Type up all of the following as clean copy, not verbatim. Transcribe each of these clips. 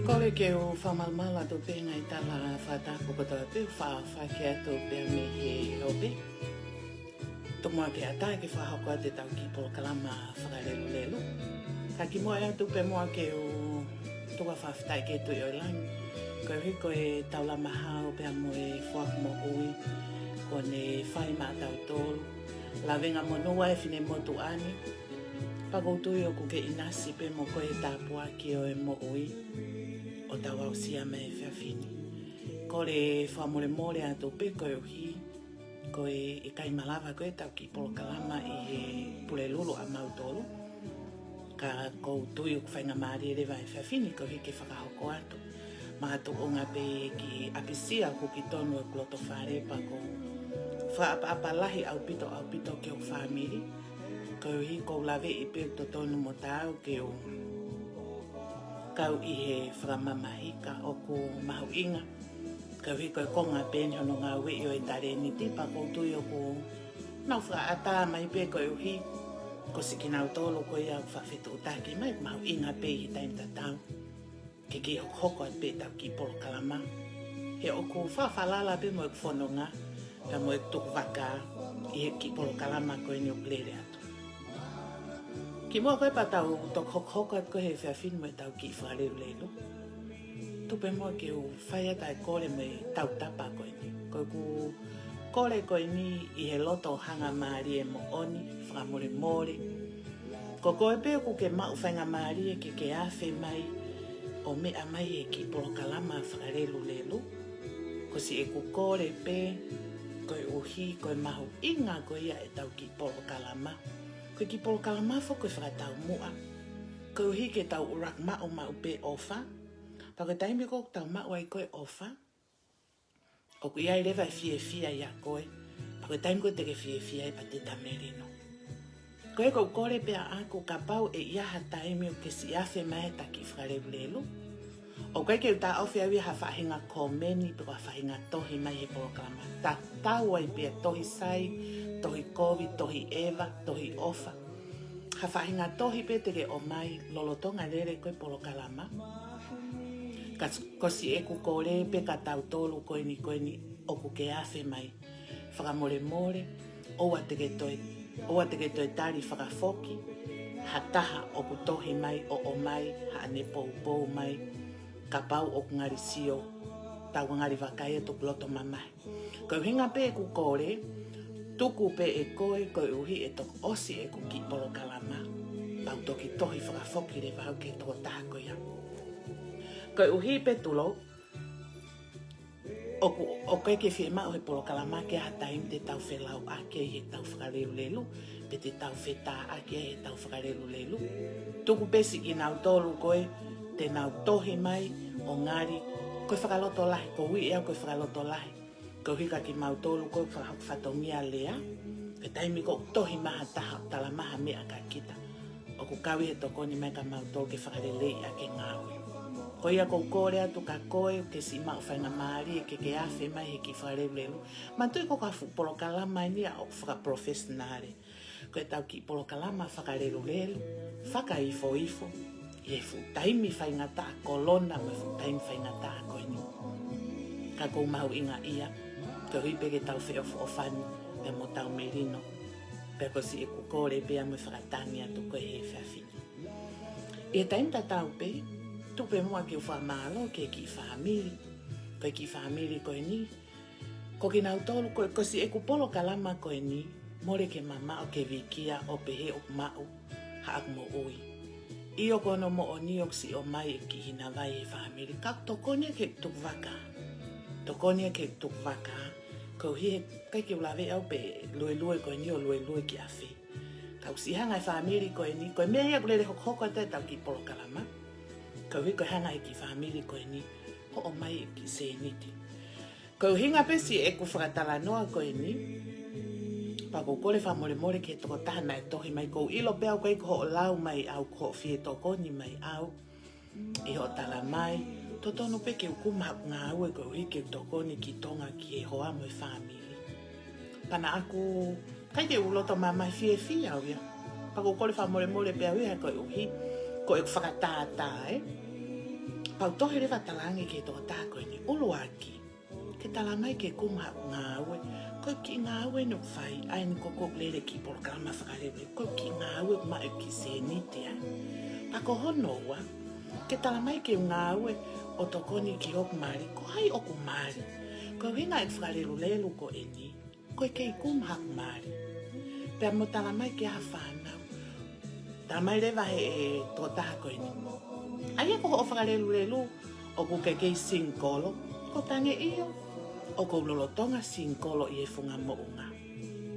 Kore ke o whamalmala tō pēnga I tala whātāko kota pēu whawhakea tō pēu me he hope. Tō mua ke ata ke whahako te tau ki polo kalama whakarelu lelo. Ka ki mua ea tō pē mua ke o tōka whawhitai ke tō I oilangi. Ko e hiko e tau lama hao pēa mo e whaku mo ui. Ko ne whai mā tau tōru. La venga mo noa e whine motu ani. Pakoutu o ko ke inasi pe mo ko e tāpua ki o e mo ui. O tau au sia me e whiawhini. Ko le whamore more a tō pe koe o hi. Ko e kai malawa koe tau ki polo kalama I he pule lulu a mautolu. Ka kou tui o kwhainga maari e rewa e whiawhini ko hi ke whakahoko ato. Mahato o ngā pe ki apisia ko ki tonu e kloto wharepa ko whaapa lahi au pito ke o whamiri. Ko hi kou lawe I pe to tonu mo tau ke o kau I he whakamamahika o ko mahu inga. Kau hi koe konga pēni hono ngā wei o e tare ni tipa koutui o ko nau whaata mai pē koe uhi. Ko siki nau tolo koe au whawhetu utaki mai mahu inga pē I taim tatau. Ke ki hoko at pē tau ki polo kalama. He o ko whawhalala pē mo e kwhononga. Ka mo e tuku waka I he ki polo kalama koe ni o plere atu. Ki mua koe pa tau tok hoko at koe he whiawhini mo e tau ki whakareu lelo. Tupe mua ke o whaiata e kore me tau tapa koe ni. Koe ku kore koe ni I he loto hanga maari e mo oni, whakamore more. Ko koe peo ku ke mau whainga maari e ke awhi mai o mea mai e ki polo kalama whakarelu lelo. Ko si e ku kore pe, koe uhi, koe mahu inga koe ia e tau ki polo kalama. Koe ki polo kalama fo koe whakatau mua. Koe uhi ke tau urak mau pe ofa. Pako taimi ko tau mau ai koe ofa. O ku iai rewa fia ia koe. Pako taimi ko teke fia I pa te tamerino. Koe ko kore pea ako kapau e iaha taimi o ke si awhi mai taki whakareu lelo. O koe ke uta awhi awi ha whahinga komeni piko ha whahinga tohi mai he polo kalama. Ta tau ai pea tohi sai, tohi kovi, tohi eva, tohi ofa. Ha whahinga tohi pe teke o mai lolotonga rere koe polo kalama. Ko si e ku kore pe ka tau tolu koe ni o ku ke awhi mai. Whakamore more, oua teke toi tari whakafoki, ha taha o ku tohi mai o mai, ha ane pou mai, ka pau o ku ngari sio, tau ngari wakai e tuku loto mamai. Ko hinga pe e ku kore, tuku pe e koe uhi e tok osi e ku ki polo kalama, pau toki tohi whakafoki re vau ke toko taha koe ia. Koe uhi pe tulo, o koe ke whie mao he polo kalama ke ha taim te tau whelau ake he tau whakareu lelu, pe te tau wheta ake he tau whakareu lelu. Tuku pesi ki nau tolu koe, te nau tohi mai o ngari, koe whakaloto lahi, ko hui ea koe whakaloto lahi. Koe hika ki mau tolu koe whatongia lea, ke taimi ko tohi maha taha, tala maha mea ka kita. O ku kawi he tokoni mai ka mau tolu ke whakarelei ake ngāui. Ko ia kou kore atu ka koe ke si mau whainga maari e ke awhi mai he ki whakareu lelu. Ma tui ko ka polo kalama ni a o whakaprofessionare. Ko e tau ki polo kalama whakareu lelu, whakaifo, i e taimi whainga taa kolona me taimi whainga taa koe ni. Ka kou mahu inga ia, ko hipe ke tau wheo whofani pe mo tau merino. Pe ko si e ku kore pea me whakatangi atu koe he whiawhini. E taimi ta tau pe, tupe mua ke whamalo ke ki whamiri. Koe ki whamiri koe ni. Ko ki nau tolu koe, ko si e ku polo kalama koe ni, more ke mama o ke wikia o pehe o mau, haak mo ui. Iyo kono mo o niok si o mai e ki hina vai e whamiri. Kak tokonia ke tuk waka. Tokonia ke tuk waka. Ko hi kai ke ulawe au pe lue koe ni o lue ki awhi. Kau si hanga e whamiri koe ni, koe mea ia kulere hoko te tau ki polo kalama. Kau hiko hanga e ki whamiri koe ni, ho o mai e ki seniti. Kau hinga pesi e ku whakatala noa koe ni, pa kou kore whamore more ke toko tahana e tohi mai kou ilo pea koe ko ho lau mai au, ko ho fie tokoni mai au, e ho tala mai, to tono pe ke ukuma ngā au e kou hike tokoni ki tonga ki e hoa mo e whamiri. Pana aku, kai ke uloto mamai fie au ia, pa kou kore whamore more pea uiha koe uhi, ko e whakatata Pautohe rewa talangi ke tō tāko ni ulu aki. Ke talangai ke kumha ngā aue. Ko ki ngā aue no whai, ai ni koko lere ki porokama whakarewe. Ko ki ngā aue mai ki se niti ai. Pako hono wa, ke talangai ke ngā aue o tokoni ki oku mari, ko hai oku mari. Ko winga e whakarelu lelu ko eni, ko ke kumha mari. Pea mo talangai ke ha whanau. Talangai rewa he e tō tāko eni. Ai ko o whakarelu lelu, o ku kei singkolo, ko tange iyo, o ko lolotonga singkolo i e funga mounga.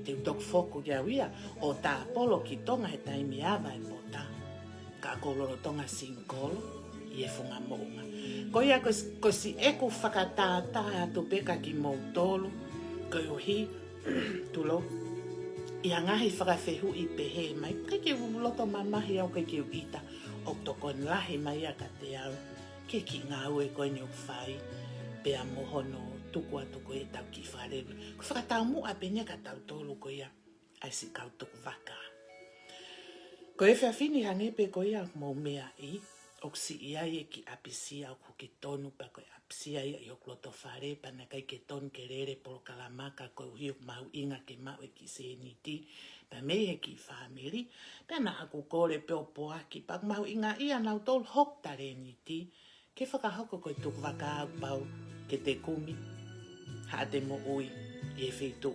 Te utok foku kia wia, o tā polo ki tonga he taimi awa e pota. Ka ko lolotonga singkolo i e funga mounga. Ko ia ko si eku whakatātā atu peka ki mautolu, ko iuhi, tulo, i angahi whakawhehu i pehe mai, kai ki uloto mamahi au kai ki uita, o toko lahi mai a ka te au, ke ki ngā ue koe ni o whai, pea mohono tuku atu koe e tau ki whareru. Ko whakatau mua penya ka tau tolu koe ia, ai si kau tuku waka. Ko e whiawhini hangepe koe ia mō mea i, o si ia e ki apisia o kuki tonu pa koe apisia ia i o kloto whare, pana kai ke tonu ke rere polo kalamaka koe uhiu mau inga ke mau e ki se niti, pa mei he ki whamiri, pena aku kore peo poaki, pak mau inga ia nau tol hok tare niti, ke whakahoko koe tuku waka au pau ke te kumi, haa te mo ui, i e whetu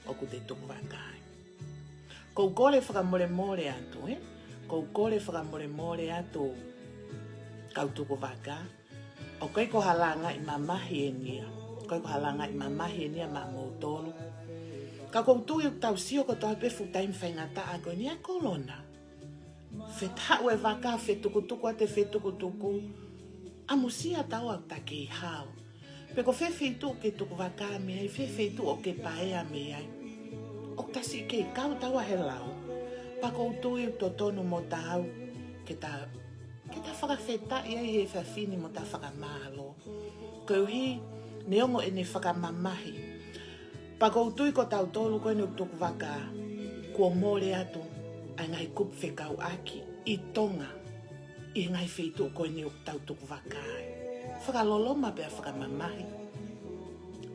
o ku te tuku waka ai. Kou kore whakamore more atu, Kou kore whakamore more atu, kau tuku waka, o koe ko halanga i mamahi e nia, koe ko halanga i mamahi e nia ma mōtolu, ka kou tui o tau sio ko tau pefu taim whaingata a koe ni a kolona. Whetau e waka, whetukutuku a te whetukutuku, a musia tau au take i hao. Pe ko whewhitu ke tuku waka me ai, whewhitu o ke paea me ai. O tasi ke kau tau a he lau, pa kou tui o tonu mo tau, ke ta whakawheta i ai he whawhini mo ta whakamalo. Ko hi, neongo e ne whakamamahi, pa kou tui ko tau tolu koe ni tuku waka, kua more atu, ai ngai kup whekau aki, i tonga, i ngai whetu koe ni tau tuku waka ai. Whakaloloma pia whakamamahi,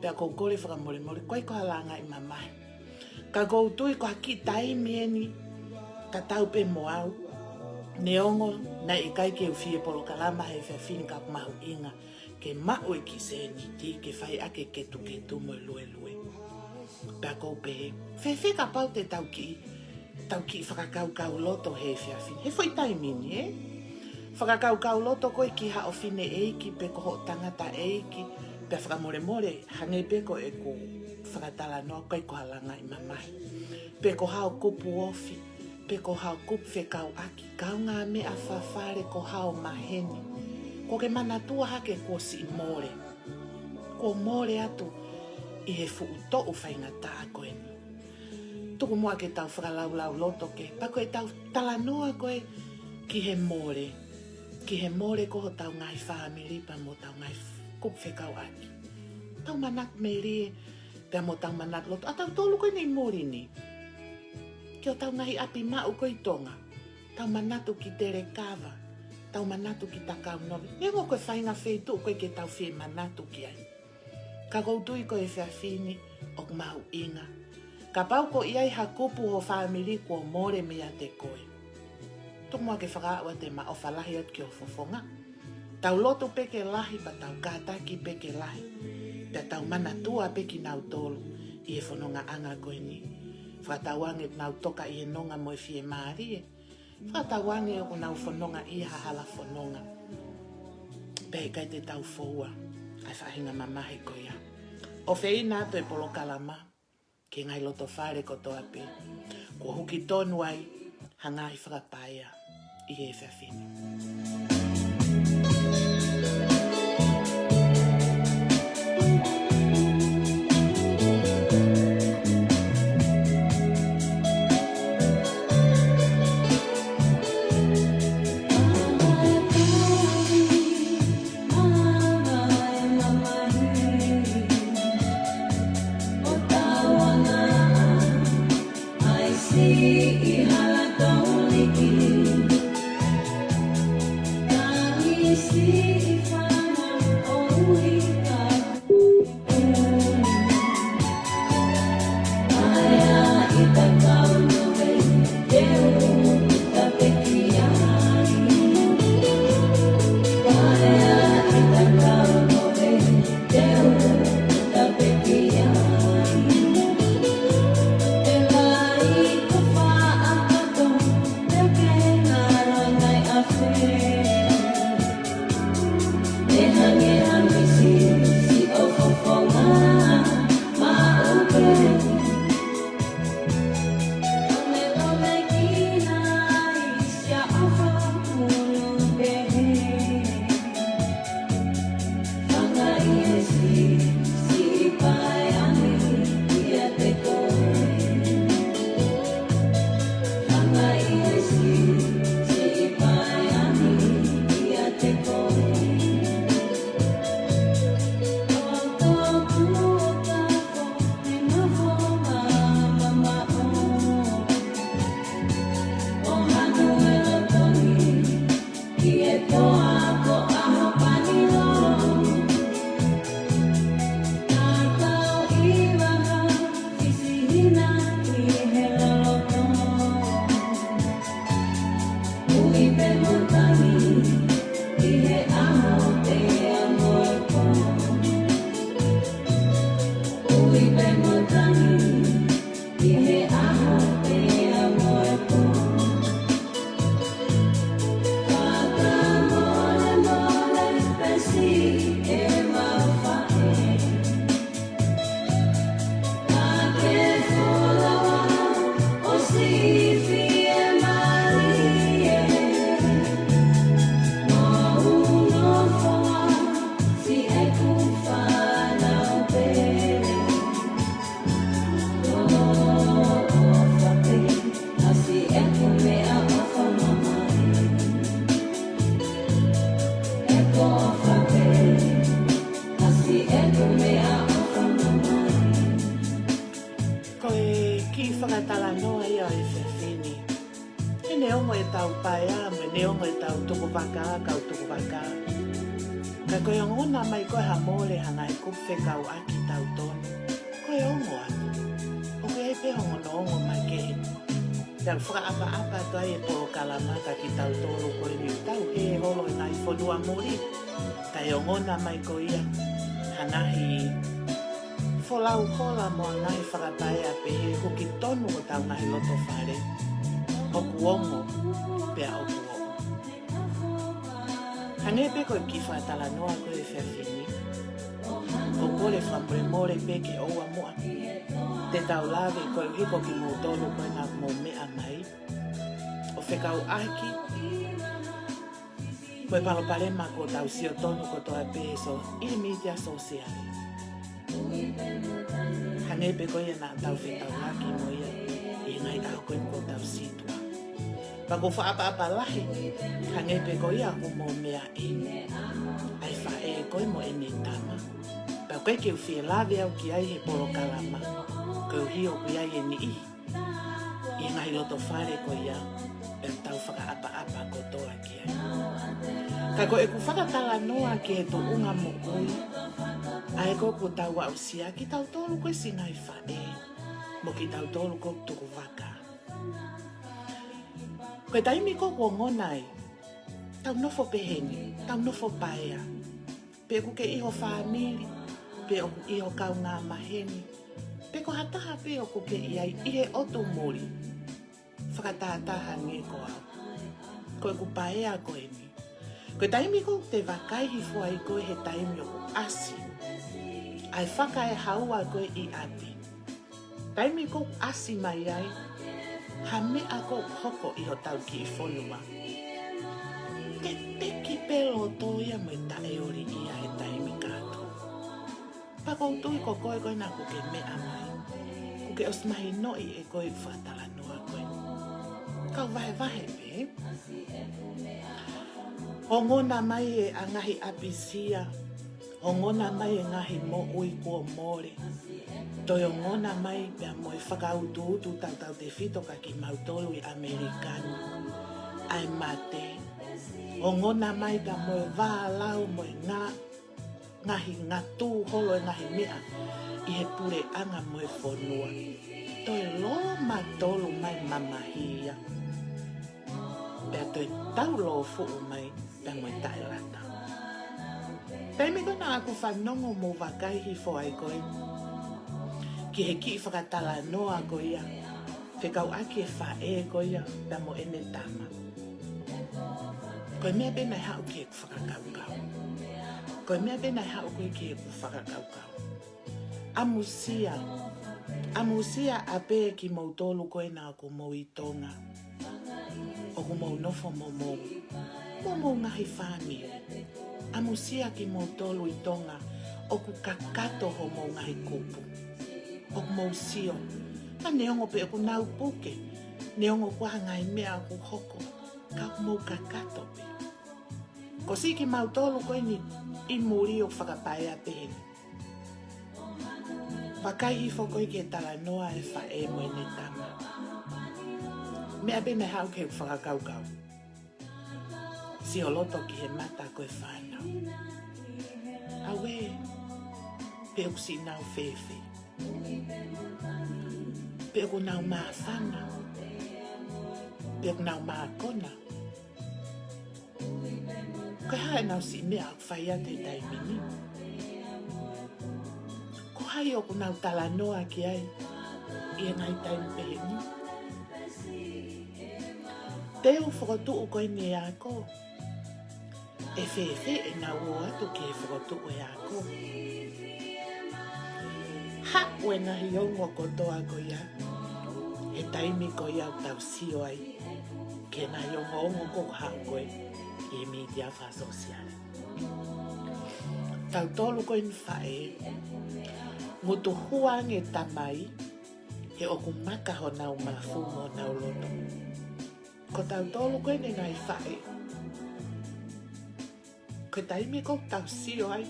pia kou kore whakamore, koe ko halanga i mamahi. Ka kou tui ko haki taimi eni, ka tau pe moau, neongo na i kai ke uwhie polo kalama he whawhini ka mahu inga, ke mau e ki se niti, ke whai ake ketu mo lue. Pea kou pehe, whewhi ka pau te tau ki whakakau loto he whiawhini. He whai taimini, Whakakau loto koe ki hao whine eiki, pe koho tangata eiki, pe whakamore hange pe ko e ko whakatala noa koe ko halanga i mamahi. Pe ko hao kupu ofi, pe ko hao kupu whekau aki, kau ngā mea whawhare ko hao maheni. Ko ke mana tua hake ko si more. Ko more atu, i he fuuto u whaingata a koe ni. Tuku mua ke tau whakalau loto ke, pa koe tau talanoa koe ki he more. Ki he more koho tau ngai whamiri pa mo tau ngai kup whekau aki. Tau manak me rie, pia mo tau manak loto. A tau tolu koe nei mori ni. Ki o tau ngai api mau koe tonga. Tau manatu ki tere kawa. Tau manatu ki takau novi. Nengo koe whainga whetu koe ke tau whi manatu ki ai. Ka koutui koe whiawhini o mau inga. Ka pau ko iai ha kupu ho whamiri ko more mea te koe. Tuk mua ke whakaaua te ma o whalahi at ki o fofonga. Tau loto peke lahi pa tau kātaki peke lahi. Pea tau mana tua peki nau tolu i e whanonga anga koe ni. Whakatauange nau toka i e nonga mo e fie maarie. Whakatauange o nau whanonga i hahala whanonga. Pea kai te tau whaua. Ai whahinga mamahi koe ia. O whina atu e polo kalama. Ke ngai loto whare ko toa pe. Kua huki tonu ai. Hangai whakapaia i e whiawhini. See whakatala noa ia e whiwhini. E ne ongo e tau paea, me ne ongo e tau tuku waka, kau tuku waka. Ka koe ngona mai koe ha mole hanga e kuwhe kau aki tau tonu. Koe ongo atu. O koe e peho ngono ongo mai ke. Tau whakaapa toa e poro kalamaka ki tau tolu koe ni tau he holo i ngai whanua muri. Tai o ngona mai ko ia hanahi wholau hola moa ngai whakapai a pehe huki tonu o tau ngai loto whare. Oku ongo, pea oku ongo. Hangepe koe ki whatala noa koe whiawhini. O kore whambre more peke oua moa. Te tau lawe koe hiko ki mō tolu koe nā mō mea mai. O whekau aki. Koe paloparema ko tau sio tonu ko toa peso i media sosiale. Hangepe koe nā tau whetau haki moia i ngai au koe ko tau situa. Pako whaapa lahi, hangepe koe aku mō mea e. Ai whae koe mo ene tama. Pau koe keu whie lawe au ki ai he poro kalama. Koe hio kui ai e ni i. I ngai loto whare koe ia, e tau whakaapa ko toa ki ai. Ka koe ku whakatala noa ki he to unga mo kui. Ai koe ku tau au sia ki tau tolu koe singai whae. Mo ki tau tolu ko tuku waka. Koe taimi ko kua ngonai. Tau nofo peheni, tau nofo paea. Pe ku ke iho whamiri, pe o ku iho kau ngā maheni. Pe ko hataha pe o ku ke iai ihe otu muri. Whakatataha nge ko au. Koe ku paea koe ni. Koe taimi ko te wakaihi fua i koe he taimi o ku asi. Ai whakae haua koe i ati. Taimi ko asi mai ai. Ha mea ko hoko iho tau ki i whonua. Te teki pelo toia mo i tae ori ia he taimi kato. Pako utui ko koe koe nā kuke mea mai. Kuke osmahi noi e koe whatala noa koe. Kau vahe pe. O ngona mai e angahi apisia. O ngona mai e ngahi mo ui kua more. Toi o ngona mai pia mo e whakautu tau te whito ka ki mautolu i Amerikanu. Ai mate. O ngona mai pia mo e wālau mo e ngahi ngatu holo e ngahi mea i he pure anga mo e whonua. Toi lo matolu mai mamahia. Pia toi tau lo fuu mai pia mo e tae lata. Taimi kona aku whanongo mo wakaihi fo ai koe. Ki he ki whakatala noa ko ia. Whekau aki e whae ko ia, pia mo ene tama. Koe mea benai hau ki e ku whakakaukau. Koe mea benai hau koe ki e ku whakakaukau. Amusia a pe ki mau tolu koe nā ko mau i tonga. O ku mau nofo mo mau. Mo mau ngahi whāmi. Amusia ki mau tolu i tonga. O ku kakato ho mau ngahi kupu. O mau sio. Na neongo pe ku nau puke. Neongo kua ngai mea ku hoko. Ka mau kakato pe. Ko si ki mau tolu koe ni i muri o whakapai a peheni. Wakaihi whakoi ke tala noa e whae mo ene tama. Mea bene hau ke whakakaukau. Si o loto ki he mata koe whanau. Awe, pe o si nau whewhe. Pe o nau maa whana. Pe o nau maa kona. Koe hae nau si mea whaia te taimini. Ko hai o nau tala noa ki ai. I ngai taimi peheni. Te o whakatu o koe ni ako. E whewhe e nau o atu ki e whakatu o e ako. Ha ue nahi ongo kotoa ko ia. E taimi ko ia tau sio ai. Ke nahi ongo ko hau koe. I media fa sosiale. Tau tolu koe ni whae. Ngutu huang e tamai. He oku maka ho nau mafumo nau loto. Ko tau tolu koe ni ngai whae. Ko taimi ko tau sio ai.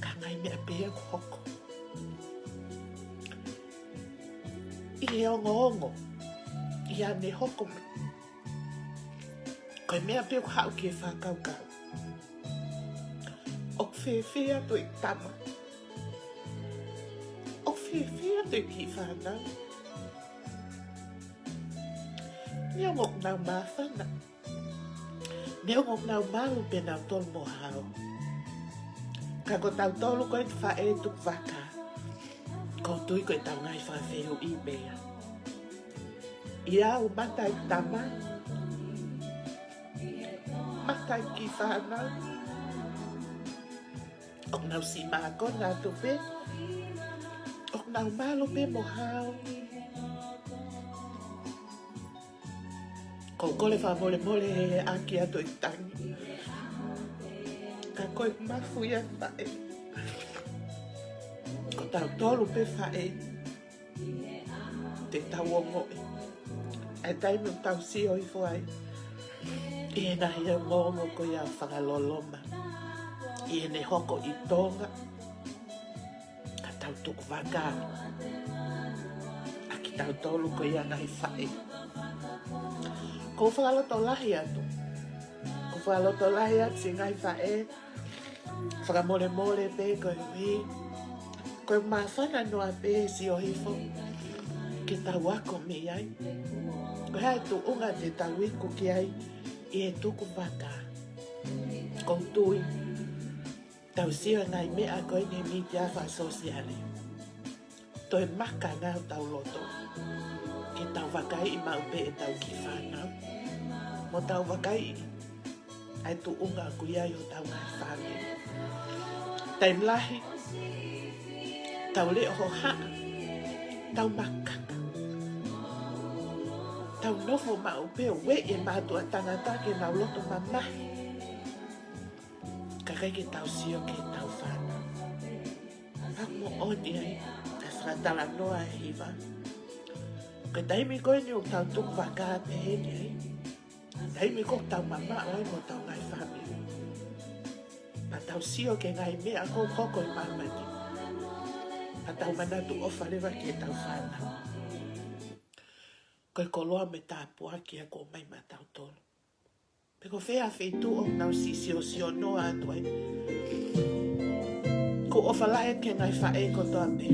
Ka ngai mea pēa hoko. e ongo i ane hoko me. Koe mea peo hau ki e whakaukau. O whewhea to i tama. O whewhea to i ki whanau. Ni o ngok nau mawhana. Ni o ngok nau maru pe nau tolu mo hao. Ka ko tau tolu koe te whae tuk waka. Ko tui koe tau ngai whawheo i mea. Ia o matai tama. Matai ki whanau. O nau si mako nā tupe. O nau malo pe mo hao. Ko kole wha mole mole he aki ato i tangi. Ka koe mafu ia whae. Ko tau tolu pe whae. Te tau o ngoe. Ai tainu tau si o i fuai. I e nahi au ngongo ko ia whakaloloma. I e ne hoko i tonga. Ka tau tuku waka. Aki tau tolu ko ia nahi whae. Ko whakaloto lahi atu. Ko whakaloto lahi atu si ngai whae. Whakamole mole pe koe hui. Koe mawhana noa pe si o hifo. Ke tau ako me ai. Koe hae tu unga te tau iku ki ai. I e tuku waka. Ko tui. Tau sio ngai mea koe ne mi te awha sosiale. Toi maka ngau tau loto. Ke tau wakai i mau pe e tau ki whanau. Mo tau wakai ai tu unga kuia i o tau ngai whane. Taim lahi. Tau le oho haa. Tau makaka. Tau nofo mau pe o we e mātua tangata ke nau loto mamahi. Kakai ke tau sio ke tau whanau. Hamo oni ai. Te whakatala noa e hiva. Ke taimi koe ni o tau tuku waka te heni ai. Taimi ko tau mama oi mo tau ngai whami. Pa tau sio ke ngai mea ko koko i mamani. Pa tau manatu o whalewa ke tau whanau. Koe koloa me tāpua ki a ko mai ma tau tolo. Pe ko whea wheitu o nau si sio noa atu ai. Ko o whalahe ke ngai whae ko toa me.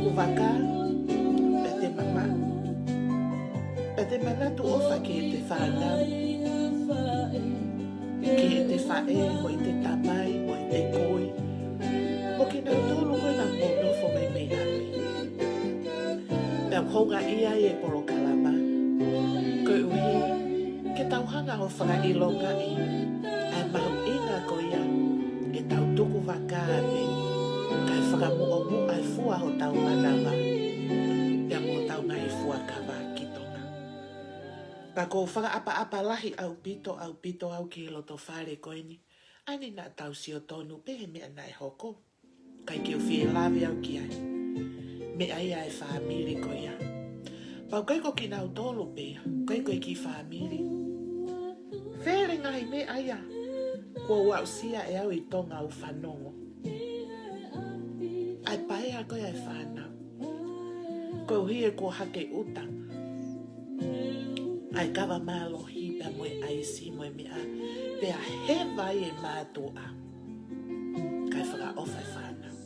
tuku waka, pe te mama. Pe te mana tu ofa ki e te whanau. Ki e te whae, mo i te tamai, mo i te koi. Mo ki nau tōlu koe na monofo mai mei hape. Pea honga ia e poro kalama. Koe uhi, ke tauhanga o whakailonga i. Ai mahu inga ko ia, e tau tuku waka ame. Kai whakamuomu ai fua ho tau manawa. Pea mo tau ngai fua kawa ki tonga. Ka ko whakaapa lahi au pito au ki loto whare koe ni. Ani na tau si o tonu pehe mea nai hoko. Kai ki o whie lawe au ki ai. Me ai ai whamiri ko ia. Pau kai ko ki nau tolo pea. Kai koe ki whamiri. Where ngai me ai a. Kua wau sia e au i tonga au whanongo. Ai pae a koe ai whanau. Koe uhi e kua hake utang. Ai kawa malo hipa moe aisi moe mea. Pea he vai e mātua. Kai whaka ofa e whanau.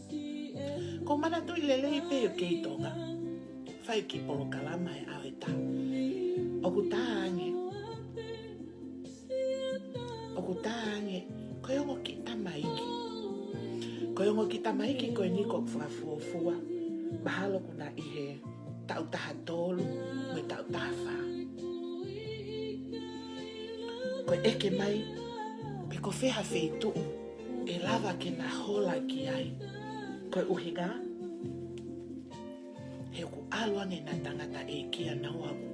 Ko mana tui lelei peo kei tonga. Whai ki polo kalama e au e ta. Oku tāange. Oku tāange. Koe ongo ki tamaiki. Koe ongo ki tamaiki koe niko whakafuofua. Mahalo kuna ihe. Tau taha tolu. Me tau taha wha. Koe eke mai. Pe ko wheha wheitu. E lava ke na hola ki ai. Koe uhinga. He ku aluange na tangata e kia nau aku.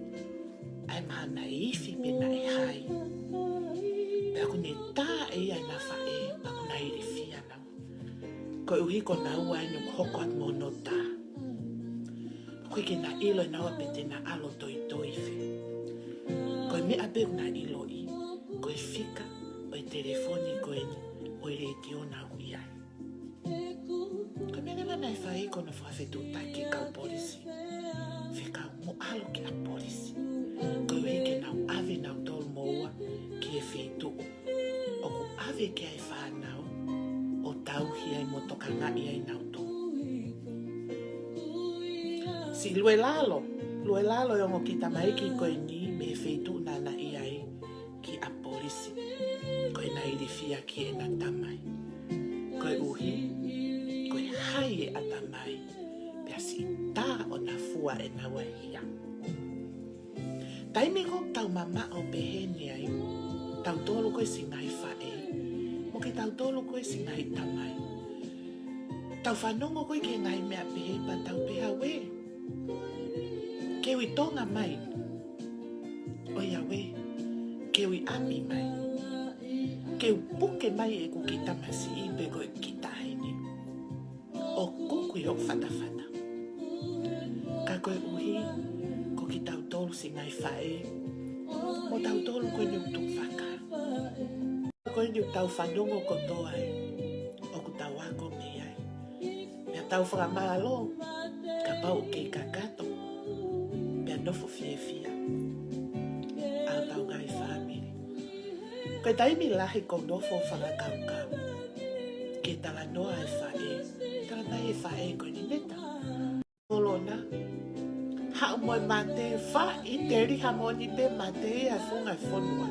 Ai maha na ifi pe na e hai. Pe aku ne tā e ai na whae. Aku na iri fia nau. Koe uhi ko nau ai nuk hoko at mono tā. Koe ke na ilo e nau ape te na alo toi toi fe. Koe me ape na ilo i. Koe fika o e telefoni koe ni. O e reitio na hui ai. Koe mene mana e whae kono whawhetu tai ki kau polisi. Whikau mo alo ki a polisi. Koe uhi ke nau ave nau tolu moua ki e whetu. O ku ave ki ai whanau. O tauhi ai mo toka ngai ai nau tō. Si lue lalo e ongo ki tamaiki koe ni me whetu nana i ai ki a polisi. Koe na iri fia ki e na tamai. Koe uhi, koe hai e a tamai. Pea si tā o na fua e na wahia. Taimingo tau mama o pehene ai. Tau tolo koe si ngai whae. Mo ke tau tolo koe si ngai tamai. Tau whanongo koe ke ngai mea pehe pa tau peha we. Kewi tonga mai. Oia we. Kewi ami mai. Keu puke mai e ku ki tamasi i pe koe ki tahini. O kuku i o whatawhata. Ka koe uhi, ko ki tau tolu si ngai whae. Mo tau tolu koe ni utu whaka. Koe ni tau whanongo ko toai. O ku tau ako me ai. Mea tau whakamalo. Ka pau ke kakato. Mea nofo fie fia. Au tau ngai whamiri. Koe taimi lahi ko nofo whakakaukau. Ke tala noa e whae. Tala nai e whae koe ni neta. Kolona. Hau moe mate wha i te riha moni pe mate e a whunga e whonua.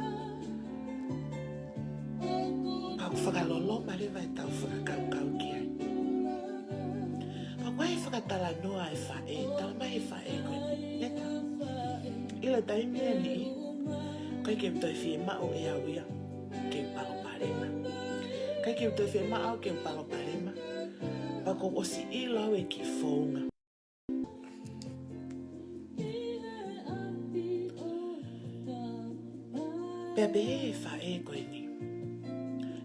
Pau whakalolo marewa e tau whakakaukau ki ai. Pau wai whakatala noa e whae. Tala mai e whae koe ni neta. Ila taimi e ni. Kai ke mtoi fie mao e awia. Ke palo parema. Kai ke mtoi fie mao ke palo parema. Pako osi ilo e ki whaunga. Pepe e whae koe ni.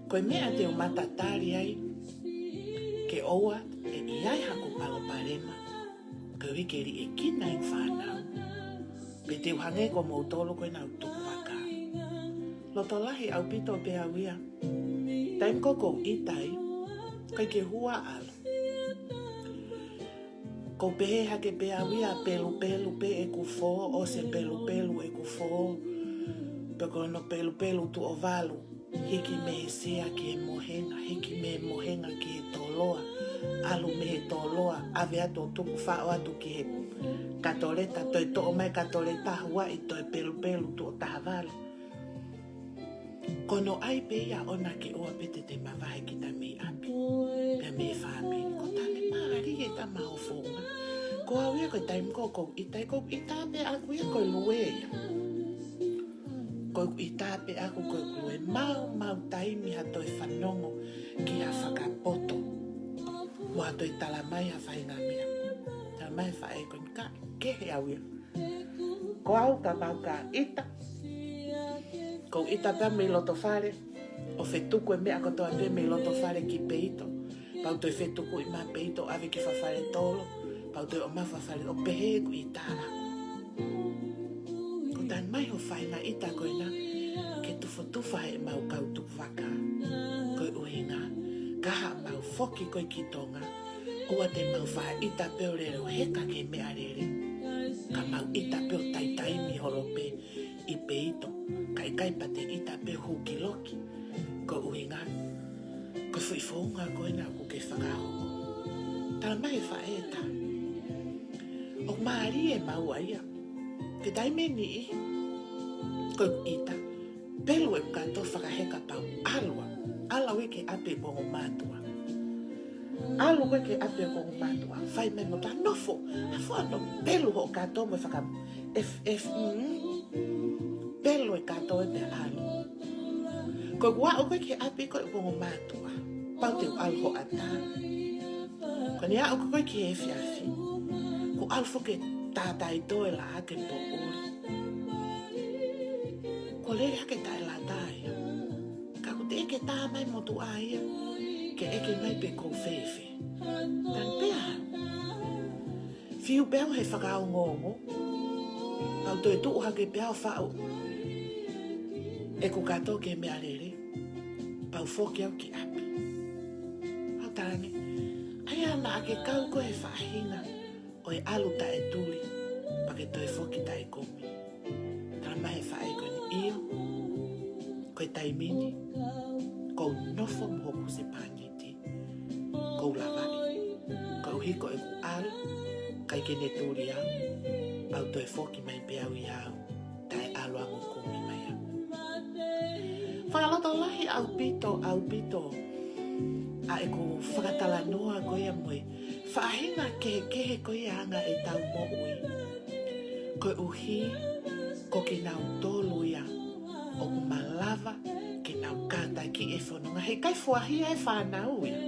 Koe mea te o matatari ai. Ke oua e iai haku palo parema. Koe wikeri e kina i whanau. Pe te uhange ko mou tolo koe nau tuku waka. Loto lahi au pito pe awia. Taim koko itai. Kai ke hua alo. Ko pehe hake pe awia pelu pe e ku fo. O se pelu e ku fo. Peko no pelu tu o valu. Hiki me sea ki e mohenga. Hiki me mohenga ki e toloa. alu me he toloa ave ato tuku whao atu ki he katoleta toi to o mai katoleta hua I toi pelu tu o tahawala. Kono ai pe ia ona ke oa pete te mawahe ki ta mei api. Pea me whamini ko tane maari e ta maofonga. Ko au ia koe taim ko itai pe aku ia koe lue ia. Ko itai pe aku koe lue mau taimi ha toi whanongo ki a whakapoto. Mua toi talamai ha whainga mea. Talamai whae koe ka kehe au ia. Ko au ka mau ka ita. Ko ita pea me loto whare. O whetuku e mea kotoa pe me loto whare ki peito. Pau toi whetuku I ma peito ave ki whawhare tolo. Pau toi o mawhawhare o pehe ku I tāra. Ko tan mai ho whainga ita koe na. Ke tufa he mau kau tuku waka. Koe uhinga. Kaha mau foki koe ki tonga. Ua te mau wha ita peo rero heka ke mea rere. Ka mau ita peo taimi horope I peito. Kai pate ita peo huki loki. Ko uhinga. Ko fui whaunga koe na ku ke whakahoko. Tala mai whaeta. O maari e mau aia. Ke taime ni I. Ko ita. Pelu e kato whakaheka pau alua. Alawe ke ape bongo mātua. Alawe ke ape bongo mātua. Whai me ngota nofo. Hafo ano pelu ho kato me whaka. Pelu e kato e pe alu. Ko wā o koe ke ape koe bongo mātua. Pau te alu ho ata. Ko ni a o koe ke e fiafi. Ko alfo ke tātai toe la ake po ori. Ko lere ake tae la tae. Ka ko te eke tā mai motu aia. Ke eke mai pe kou fefe. Tan pea. Fiu peo he whakao ngongo. Pau toi tuu hake peo whao. E ku kato ke mea rere. Pau foki au ki api. Pau tarani. Ai ana ake kau ko he whahinga. O e alu ta e tuli. Pake toi foki ta e komi. Tarama he whae ko ni iyo. Ko e taimini. Ko nofo mhoku se pangiti. Ko lavani. Ko hiko e ku alu. Kai ke ne tuli au. Pau toi foki mai pe au I au. Ta e alu angu komi mai au. Whakaloto lahi au pito. A e ko whakatala noa koe a moe. Whahinga kehe koe anga e tau mo ui. Koe uhi, ko ke nau tolu ia. O kumalava, ke nau kata ki e whanonga. He kai fuahia e whanau ia.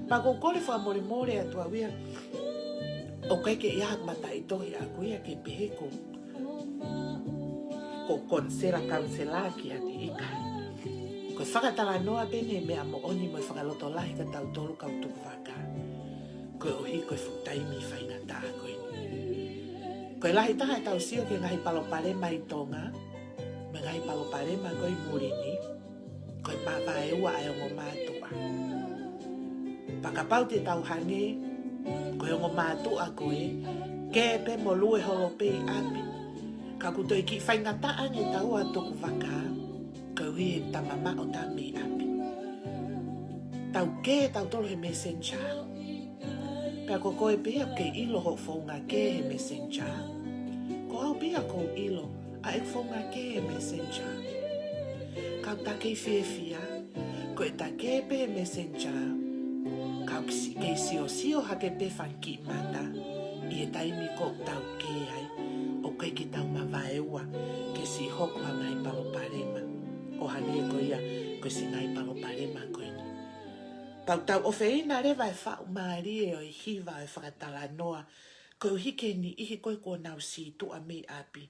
Pako kore whamore atua wia. O kai ke iahak mata I tohi a kuia ke pehe ko. Ko konsela kansela ki ati ikai. Ko whakatala noa bene mea mo oni mo whakaloto lahi ka tau tolu kau tuku waka. Ko uhi koe whutaimi whainga taa koe ni. Koe lahi taha e tau sio ke ngahi paloparema I tonga. Me ngahi paloparema koe murini. Koe papa e ua e ongo mātua. Pakapau te tau hange. Koe ongo mātua koe. Kepe mo lue holope I api. Ka kutoi ki whainga taa nge tau a tuku waka. Koe uhi e tamama o ta me api. Tau ke tau tolo he messenger. Pea ko koe pia ke ilo ho whaunga ke he messenger. Ko au pia ko ilo a e whaunga ke he messenger. Kau take fia, ko e take pe messenger. Kau ke sio hake pe whanki mata. I e taimi ko tau ke ai. O koe ki tau mawaewa ke si hoku ha ngai paloparema. O hane ko ia ko si ngai paloparema koe ni. Tau o whina rewa e whau maari e o I hiva e whakatala noa. Ko hike ni ihi koe ko nau si tu a mei api.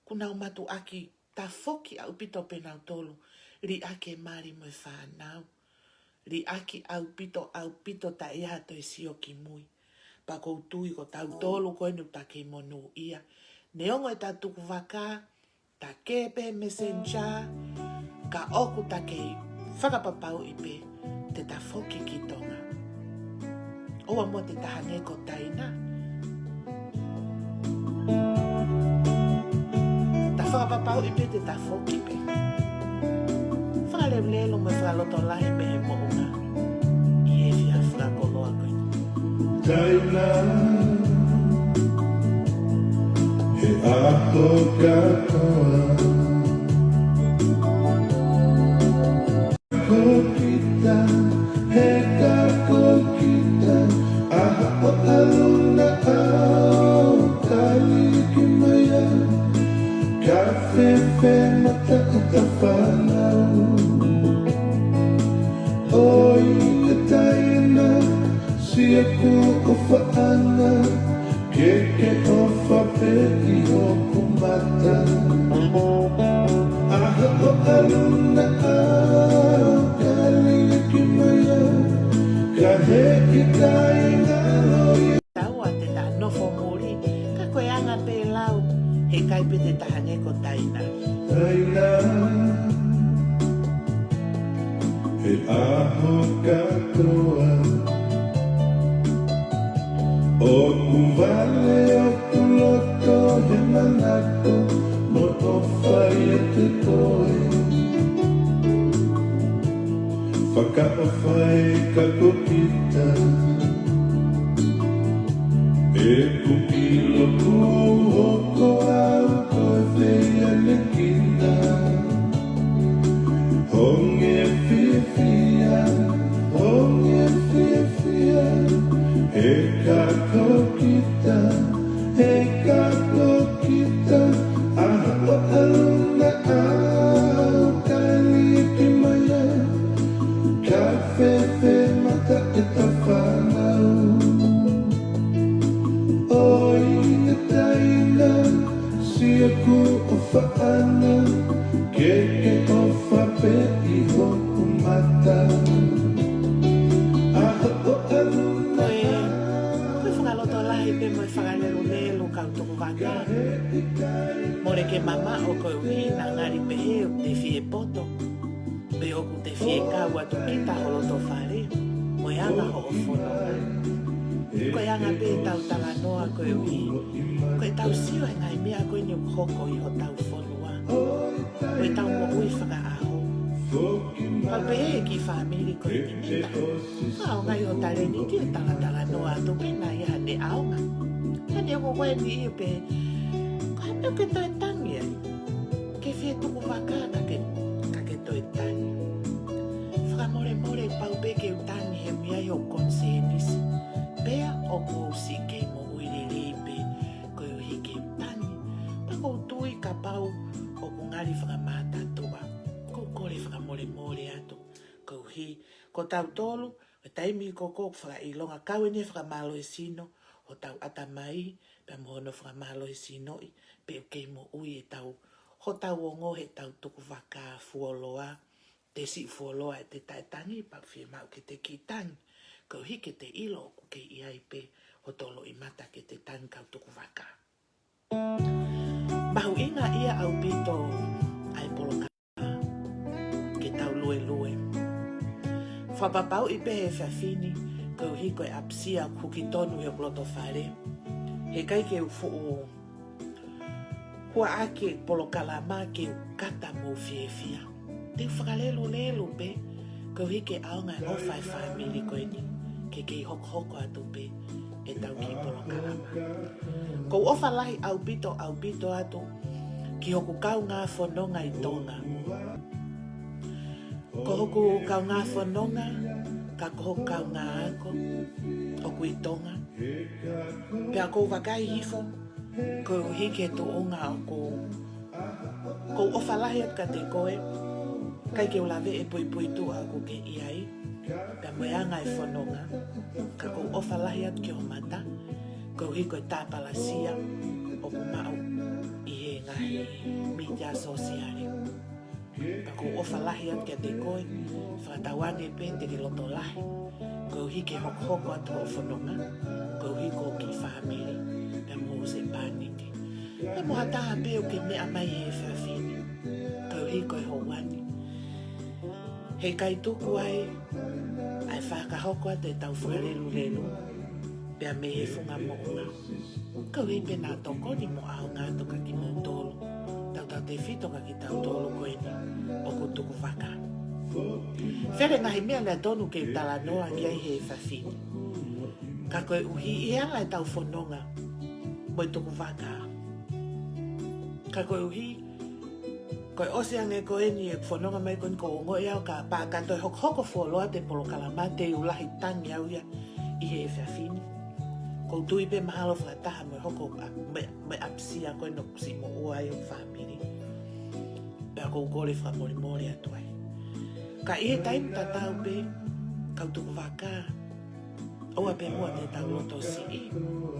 Ku nau matu aki ta foki au pito pe nau tolu. Ri ake maari mo e whanau. Ri aki au pito ta iha toi sio ki mui. Pa kou tui ko tau tolu koe nu ta ke monu ia. Neongo e ta tuku waka. Ta kepe messenger. Ka oku ta ke whakapapau I pe. Te ta foki ki tonga. Oa mo te tahane ko taina. Ta whakapapau I pe te ta foki pe. Whakalelelo me whakaloto lahi me he mounga. I e fia whakakoloa taina he aho katoa ko kita he kako kita aha o aluna au kali kimaya ka fe mata itafana oi taina si aku ofaana que ofa pedi o kumata aha o aluna au kali kimaya ka he taina Taua te ta nofo muri, ka koe anga pe lau, he kai pe te tahange ko taina. taina he aho katoa o kuvale o kuloto he manako mo o whai e te koe whaka o whai ka kokita e kukilo ku hoko au koe whea ne kina honge fia he kako kita aha o aluna au kali kimaya ka fe mata itafana oi taina si aku ofaana que ofa pe iho kumata aha o aluna Koe whakaloto lahi pe moi whakalelo lelo kau toko waka. More ke mama o koe ui na ngari pehe o te fie poto. Pe oku te fie kau atu kita holoto whare. Moi anga ho o whono. Koe anga pe tau tala noa koe ui. Koe tau sio e ngai mea koe ni hoko i ho tau whonua. Koe tau mo ui whaka aho. Pau pehe ki whamiri koe minita. Whao ngai o tale ni ki e tala noa atu pina i hane aonga. Hane o koe ni i pe. Koe me ke toi tangi ai. Ke fie tuku waka ka ke toi tangi. Whakamore pau pe ke utangi he miai o konsenisi. Pea o kou si ke mo uiriri pe koe uhi ke utangi. Pako utui ka pau o kungari whakamata tua. Kou kore whakamore atu. Kou hi, ko tau tolu, o taimi koko whaka ilonga kauene whakamalo e sino, o tau atamai, pe mohono whakamalo e sino i, pe o kei mo ui e tau, ho tau ongo he tau tuku whaka fuoloa, te si fuoloa e te taetangi, pa whia mau ke te kitangi, kou hi ke te ilo ku ke iai pe, ho tolo i mata ke te tangi kau tuku whaka. Mahu inga ia au pito ai poloka ke tau lue. Whapapau i pehe whiawhini, kau hi koe apsia kuki tonu he ploto whare. He kai ke ufuo hua ake polokalama ke kata mo fiefia. Te whakalelo pe, kau hi ke aonga o whai whamili koe ni, ke hoko atu pe, e tau ki polokalama. Kou ofa lahi au pito atu, ki hoku kau ngā whanonga i tonga. Ko hoku kau ngā whanonga, ka koho kau ngā ako, oku i tonga. Pea kou wakai hifo, kou hike tu o ngā o kou ofa lahi at ka te koe, kai ke ulawe e pui tu aku ke iai, pea moeanga e whanonga, ka kou ofa lahi at ki o mata, kou hiko e tāpalasia, oku mau i he ngahi media sosiale. Pa kou ofa lahi at kia te koe, whakatawane pe te ki loto lahi, kou hike hoko atu o whanonga, kou hiko ki whamiri, pia mo se pāniki. E moha taha pe o ke mea mai he whiawhini, kou hiko e houani. He kai tuku ai whakahoko atu e tau whakarelu, pia me he whunga mo'unga. Kau hi pena toko ni mo ao ngā toka ki mo tolo. Tau te whitoka ki tau tolo koe ni, o ko tuku whaka. Where ngahi mea lea tonu ke tala noa ki ai he whawhini. Ka koe uhi ia lai tau whanonga. Moi tuku waka. Ka koe uhi. Koe ose ange koe ni e whanonga mai koe ko ongo iau ka pā katoe hoko wholoa te polo kalama te ulahi tangi au ia i he e whiawhini. Ko tui pe mahalo whakataha moi hoko me apsia koe no kusi mo ua i o whamiri. Pea kou kore whamori atu ai. Ka i he taimu ta tau pe kau tuku waka. Oa pe mua me tau loto sii,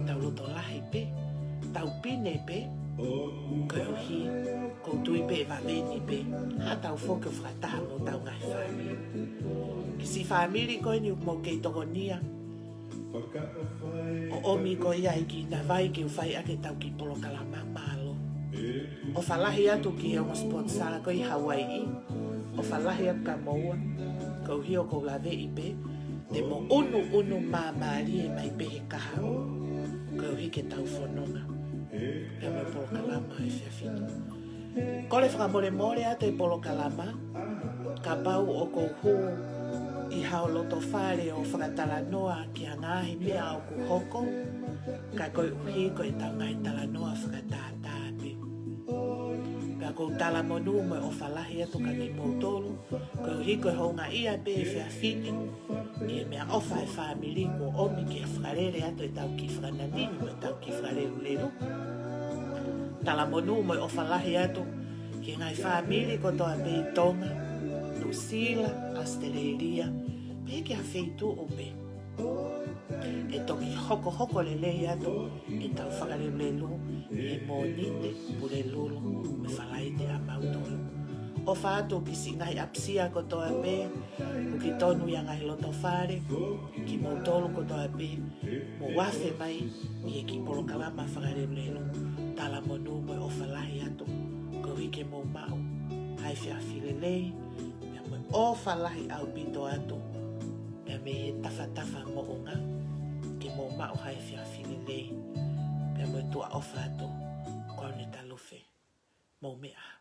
tau loto lahi pe, tau pine pe, koe uhi, kou tui pe e wameni pe, ha tau whoke whakataha mo tau ngai whamiri. Ki si whamiri koe ni mo kei tokonia, o omi koe ia i ki na vai ki uwhai ake tau ki polo kalama malo. O whalahi atu ki ongo sponsor koe i Hawaii, o whalahi atu ka moua, kou hio kou lawe i pe, te mo unu mamari e mai pehe kahao, kou hike tau whanonga. Pea mai polo kalama e whiawhini. Kore whakamore a te polo kalama, ka pau o kou hū i hao loto whare o whakatala noa ki a ngāhi mea o ku hoko, ka koe uhi koe tau ngai tala noa whakatātāpe. Pea kou tala monu mo o whalahi atu ka ki mautolu, koe uhi koe honga ia pe e whiawhini, ni e mea ofa e whamiri mo omi ki a whakarere atu e tau ki whakananini mo e tau ki whakareru leru. Tala monu mo o whalahi atu ki ngai whamiri ko toa pe i Tonga, Lusila, Australia, pe ki a wheitu o pe. E toki hoko lelei atu e tau whakareru leru, e mō nite pure lulu me whalai te a mautolu. O whātu ki si ngai apsia ko toa pe, o ki tonu ia ngai loto whare, ki mautolu ko toa pe, mo wafe mai, i e ki polo kalama whakareru lelu, tala monu mo o whalahi atu, ko hike mo mau, hai whiawhile lei, mea mo o whalahi au pito atu, mea me he tafa mo o ngā, ki mo mau hai whiawhile lei, mea mo tua o whātu, kau ne taluwhe, mo mea.